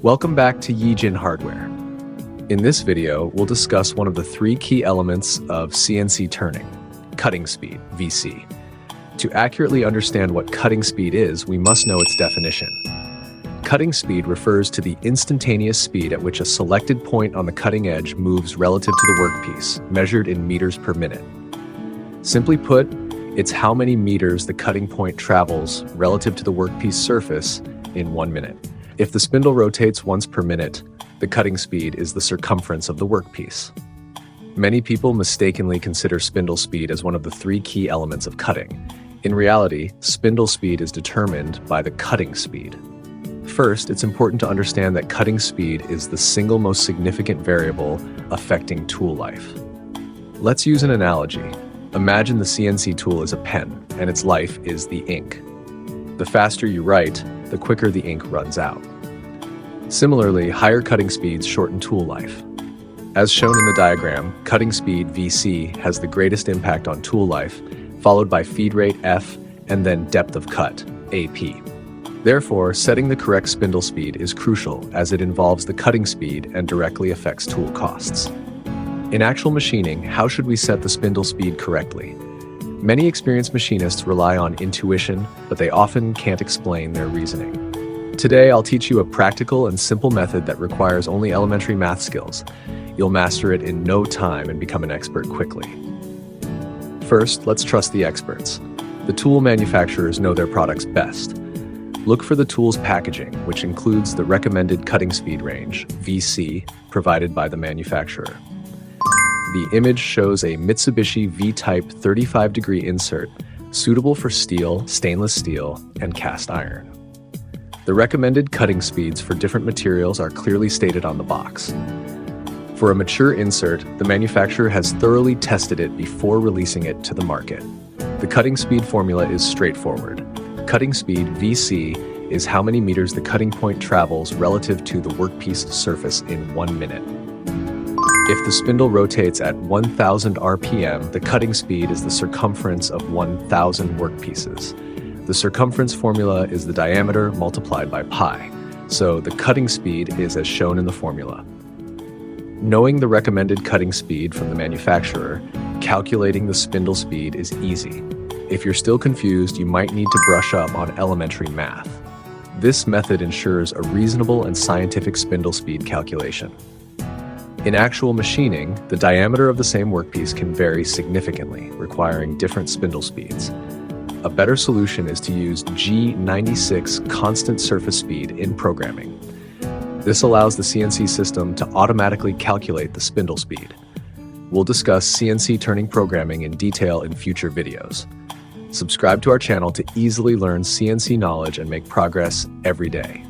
Welcome back to Yijin Hardware. In this video, we'll discuss one of the three key elements of CNC turning, cutting speed, VC. To accurately understand what cutting speed is, we must know its definition. Cutting speed refers to the instantaneous speed at which a selected point on the cutting edge moves relative to the workpiece, measured in meters per minute. Simply put, it's how many meters the cutting point travels relative to the workpiece surface in 1 minute. If the spindle rotates once per minute, the cutting speed is the circumference of the workpiece. Many people mistakenly consider spindle speed as one of the three key elements of cutting. In reality, spindle speed is determined by the cutting speed. First, it's important to understand that cutting speed is the single most significant variable affecting tool life. Let's use an analogy. Imagine the CNC tool is a pen, and its life is the ink. The faster you write, the quicker the ink runs out. Similarly, higher cutting speeds shorten tool life. As shown in the diagram, cutting speed, VC, has the greatest impact on tool life, followed by feed rate, F, and then depth of cut, AP. Therefore, setting the correct spindle speed is crucial as it involves the cutting speed and directly affects tool costs. In actual machining, how should we set the spindle speed correctly? Many experienced machinists rely on intuition, but they often can't explain their reasoning. Today, I'll teach you a practical and simple method that requires only elementary math skills. You'll master it in no time and become an expert quickly. First, let's trust the experts. The tool manufacturers know their products best. Look for the tool's packaging, which includes the recommended cutting speed range, VC, provided by the manufacturer. The image shows a Mitsubishi V-type 35-degree insert, suitable for steel, stainless steel, and cast iron. The recommended cutting speeds for different materials are clearly stated on the box. For a mature insert, the manufacturer has thoroughly tested it before releasing it to the market. The cutting speed formula is straightforward. Cutting speed, VC, is how many meters the cutting point travels relative to the workpiece surface in 1 minute. If the spindle rotates at 1,000 RPM, the cutting speed is the circumference of 1,000 workpieces. The circumference formula is the diameter multiplied by pi, so the cutting speed is as shown in the formula. Knowing the recommended cutting speed from the manufacturer, calculating the spindle speed is easy. If you're still confused, you might need to brush up on elementary math. This method ensures a reasonable and scientific spindle speed calculation. In actual machining, the diameter of the same workpiece can vary significantly, requiring different spindle speeds. A better solution is to use G96 constant surface speed in programming. This allows the CNC system to automatically calculate the spindle speed. We'll discuss CNC turning programming in detail in future videos. Subscribe to our channel to easily learn CNC knowledge and make progress every day.